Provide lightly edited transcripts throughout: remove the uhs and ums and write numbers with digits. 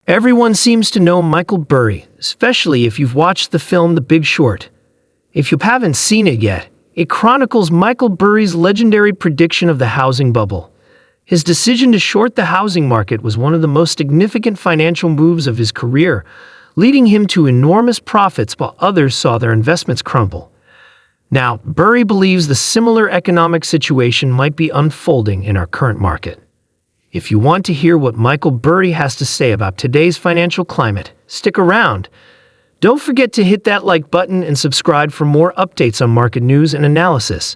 Everyone seems to know Michael Burry, especially if you've watched the film The Big Short. If you haven't seen it yet, it chronicles Michael Burry's legendary prediction of the housing bubble. His decision to short the housing market was one of the most significant financial moves of his career, leading him to enormous profits while others saw their investments crumble. Now, Burry believes the similar economic situation might be unfolding in our current market. If you want to hear what Michael Burry has to say about today's financial climate, stick around. Don't forget to hit that like button and subscribe for more updates on market news and analysis.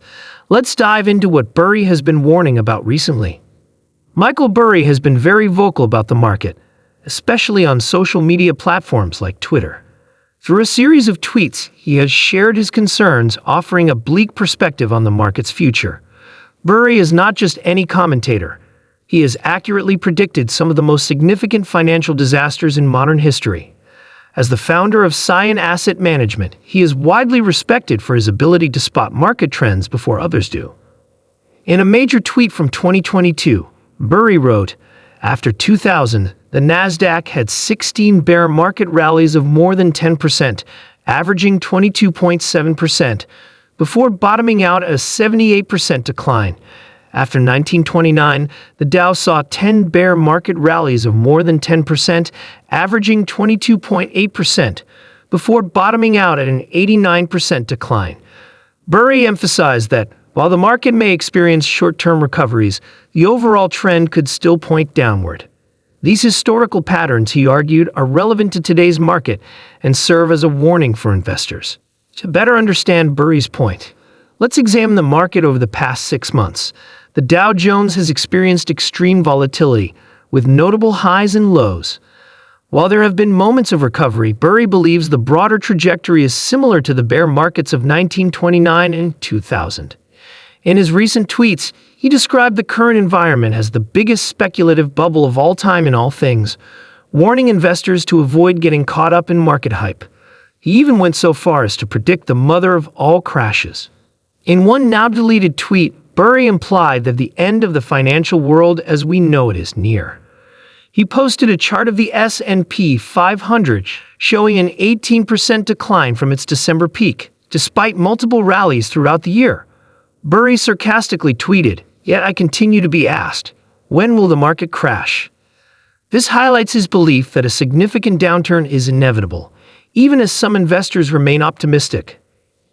Let's dive into what Burry has been warning about recently. Michael Burry has been very vocal about the market, especially on social media platforms like Twitter. Through a series of tweets, he has shared his concerns, offering a bleak perspective on the market's future. Burry is not just any commentator. He has accurately predicted some of the most significant financial disasters in modern history. As the founder of Cyan Asset Management, he is widely respected for his ability to spot market trends before others do. In a major tweet from 2022, Burry wrote, "After 2000, the Nasdaq had 16 bear market rallies of more than 10%, averaging 22.7%, before bottoming out at a 78% decline. After 1929, the Dow saw 10 bear market rallies of more than 10%, averaging 22.8%, before bottoming out at an 89% decline." Burry emphasized that, while the market may experience short-term recoveries, the overall trend could still point downward. These historical patterns, he argued, are relevant to today's market and serve as a warning for investors. To better understand Burry's point, let's examine the market over the past 6 months. The Dow Jones has experienced extreme volatility, with notable highs and lows. While there have been moments of recovery, Burry believes the broader trajectory is similar to the bear markets of 1929 and 2000. In his recent tweets, he described the current environment as the biggest speculative bubble of all time in all things, warning investors to avoid getting caught up in market hype. He even went so far as to predict the mother of all crashes. In one now-deleted tweet, Burry implied that the end of the financial world as we know it is near. He posted a chart of the S&P 500 showing an 18% decline from its December peak, despite multiple rallies throughout the year. Burry sarcastically tweeted, "Yet I continue to be asked, when will the market crash?" This highlights his belief that a significant downturn is inevitable, even as some investors remain optimistic.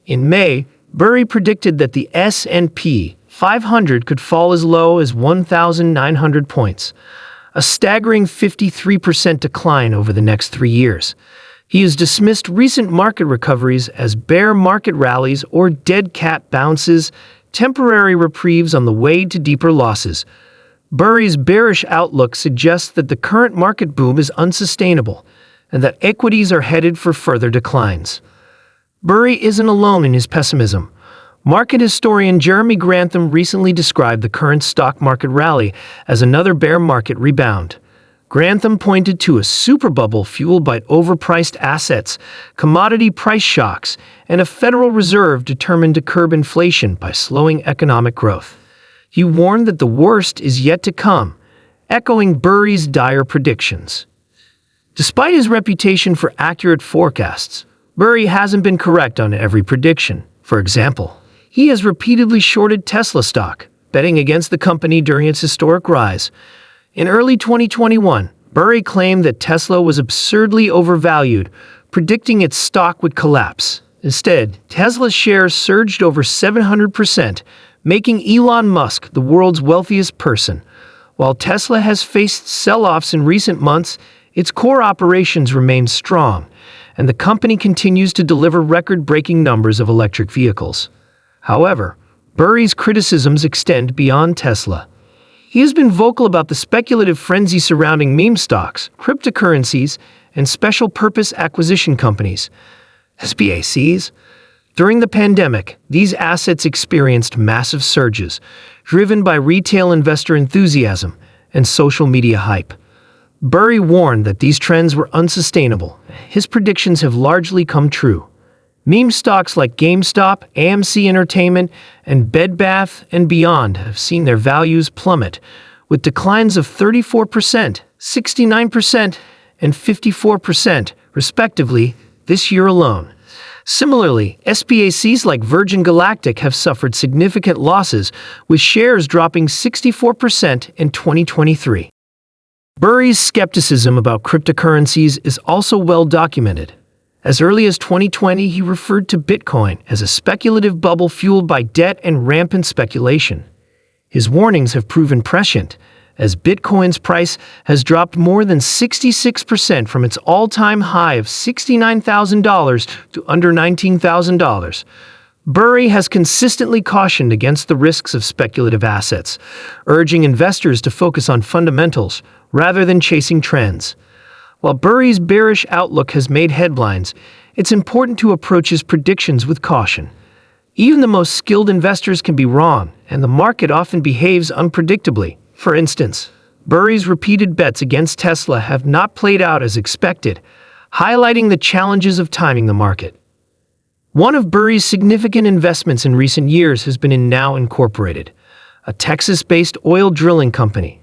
In May, Burry predicted that the S&P 500 could fall as low as 1,900 points, a staggering 53% decline over the next 3 years. He has dismissed recent market recoveries as bear market rallies or dead cat bounces, temporary reprieves on the way to deeper losses. Burry's bearish outlook suggests that the current market boom is unsustainable and that equities are headed for further declines. Burry isn't alone in his pessimism. Market historian Jeremy Grantham recently described the current stock market rally as another bear market rebound. Grantham pointed to a super bubble fueled by overpriced assets, commodity price shocks, and a Federal Reserve determined to curb inflation by slowing economic growth. He warned that the worst is yet to come, echoing Burry's dire predictions. Despite his reputation for accurate forecasts, Burry hasn't been correct on every prediction. For example, he has repeatedly shorted Tesla stock, betting against the company during its historic rise. In early 2021, Burry claimed that Tesla was absurdly overvalued, predicting its stock would collapse. Instead, Tesla's shares surged over 700%, making Elon Musk the world's wealthiest person. While Tesla has faced sell-offs in recent months, its core operations remain strong, and the company continues to deliver record-breaking numbers of electric vehicles. However, Burry's criticisms extend beyond Tesla. He has been vocal about the speculative frenzy surrounding meme stocks, cryptocurrencies, and special-purpose acquisition companies, SPACs. During the pandemic, these assets experienced massive surges, driven by retail investor enthusiasm and social media hype. Burry warned that these trends were unsustainable. His predictions have largely come true. Meme stocks like GameStop, AMC Entertainment, and Bed Bath & Beyond have seen their values plummet, with declines of 34%, 69%, and 54%, respectively, this year alone. Similarly, SPACs like Virgin Galactic have suffered significant losses, with shares dropping 64% in 2023. Burry's skepticism about cryptocurrencies is also well documented. As early as 2020, he referred to Bitcoin as a speculative bubble fueled by debt and rampant speculation. His warnings have proven prescient, as Bitcoin's price has dropped more than 66% from its all-time high of $69,000 to under $19,000. Burry has consistently cautioned against the risks of speculative assets, urging investors to focus on fundamentals rather than chasing trends. While Burry's bearish outlook has made headlines, it's important to approach his predictions with caution. Even the most skilled investors can be wrong, and the market often behaves unpredictably. For instance, Burry's repeated bets against Tesla have not played out as expected, highlighting the challenges of timing the market. One of Burry's significant investments in recent years has been in Now Incorporated, a Texas-based oil drilling company.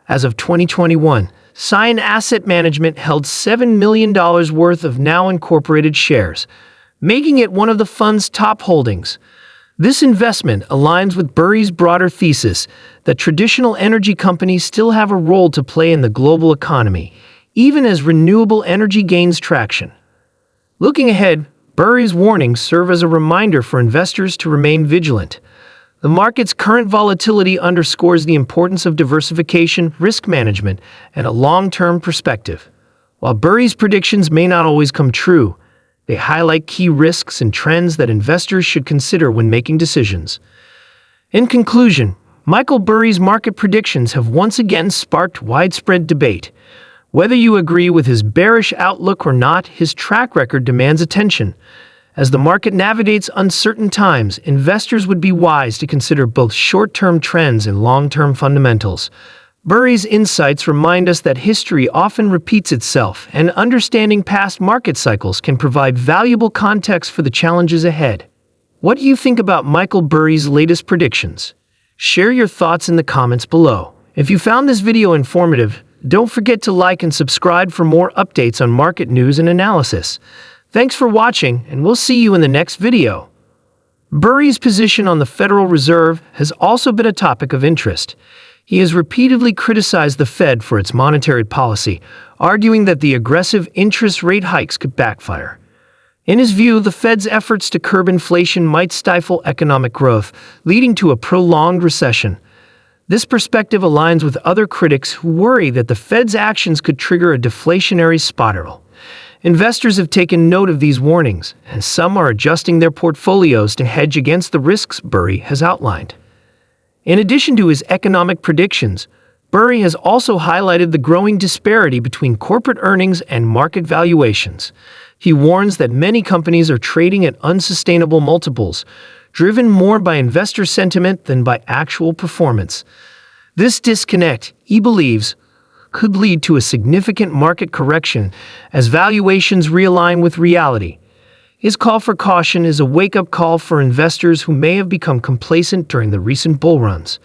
As of 2021, Cyan Asset Management held $7 million worth of Now Incorporated shares, making it one of the fund's top holdings. This investment aligns with Burry's broader thesis that traditional energy companies still have a role to play in the global economy, even as renewable energy gains traction. Looking ahead, Burry's warnings serve as a reminder for investors to remain vigilant. The market's current volatility underscores the importance of diversification, risk management, and a long-term perspective. While Burry's predictions may not always come true, they highlight key risks and trends that investors should consider when making decisions. In conclusion, Michael Burry's market predictions have once again sparked widespread debate. Whether you agree with his bearish outlook or not, his track record demands attention. As the market navigates uncertain times, investors would be wise to consider both short-term trends and long-term fundamentals. Burry's insights remind us that history often repeats itself, and understanding past market cycles can provide valuable context for the challenges ahead. What do you think about Michael Burry's latest predictions? Share your thoughts in the comments below. If you found this video informative, don't forget to like and subscribe for more updates on market news and analysis. Thanks for watching, and we'll see you in the next video. Burry's position on the Federal Reserve has also been a topic of interest. He has repeatedly criticized the Fed for its monetary policy, arguing that the aggressive interest rate hikes could backfire. In his view, the Fed's efforts to curb inflation might stifle economic growth, leading to a prolonged recession. This perspective aligns with other critics who worry that the Fed's actions could trigger a deflationary spiral. Investors have taken note of these warnings, and some are adjusting their portfolios to hedge against the risks Burry has outlined. In addition to his economic predictions, Burry has also highlighted the growing disparity between corporate earnings and market valuations. He warns that many companies are trading at unsustainable multiples, driven more by investor sentiment than by actual performance. This disconnect, he believes, could lead to a significant market correction as valuations realign with reality. His call for caution is a wake-up call for investors who may have become complacent during the recent bull runs.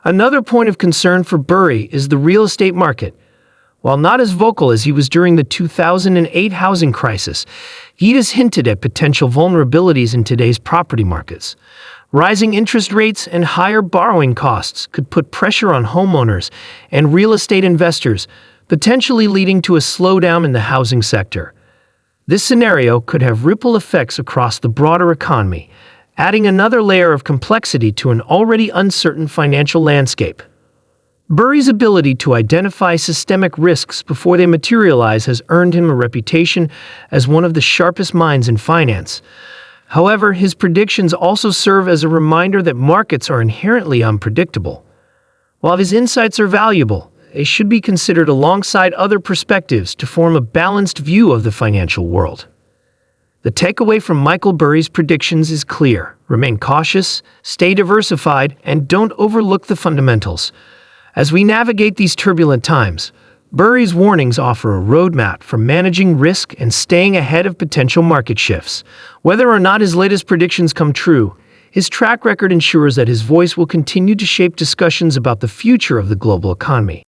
Another point of concern for Burry is the real estate market. While not as vocal as he was during the 2008 housing crisis, he has hinted at potential vulnerabilities in today's property markets. Rising interest rates and higher borrowing costs could put pressure on homeowners and real estate investors, potentially leading to a slowdown in the housing sector. This scenario could have ripple effects across the broader economy, adding another layer of complexity to an already uncertain financial landscape. Burry's ability to identify systemic risks before they materialize has earned him a reputation as one of the sharpest minds in finance. However, his predictions also serve as a reminder that markets are inherently unpredictable. While his insights are valuable, they should be considered alongside other perspectives to form a balanced view of the financial world. The takeaway from Michael Burry's predictions is clear. Remain cautious, stay diversified, and don't overlook the fundamentals. As we navigate these turbulent times, Burry's warnings offer a roadmap for managing risk and staying ahead of potential market shifts. Whether or not his latest predictions come true, his track record ensures that his voice will continue to shape discussions about the future of the global economy.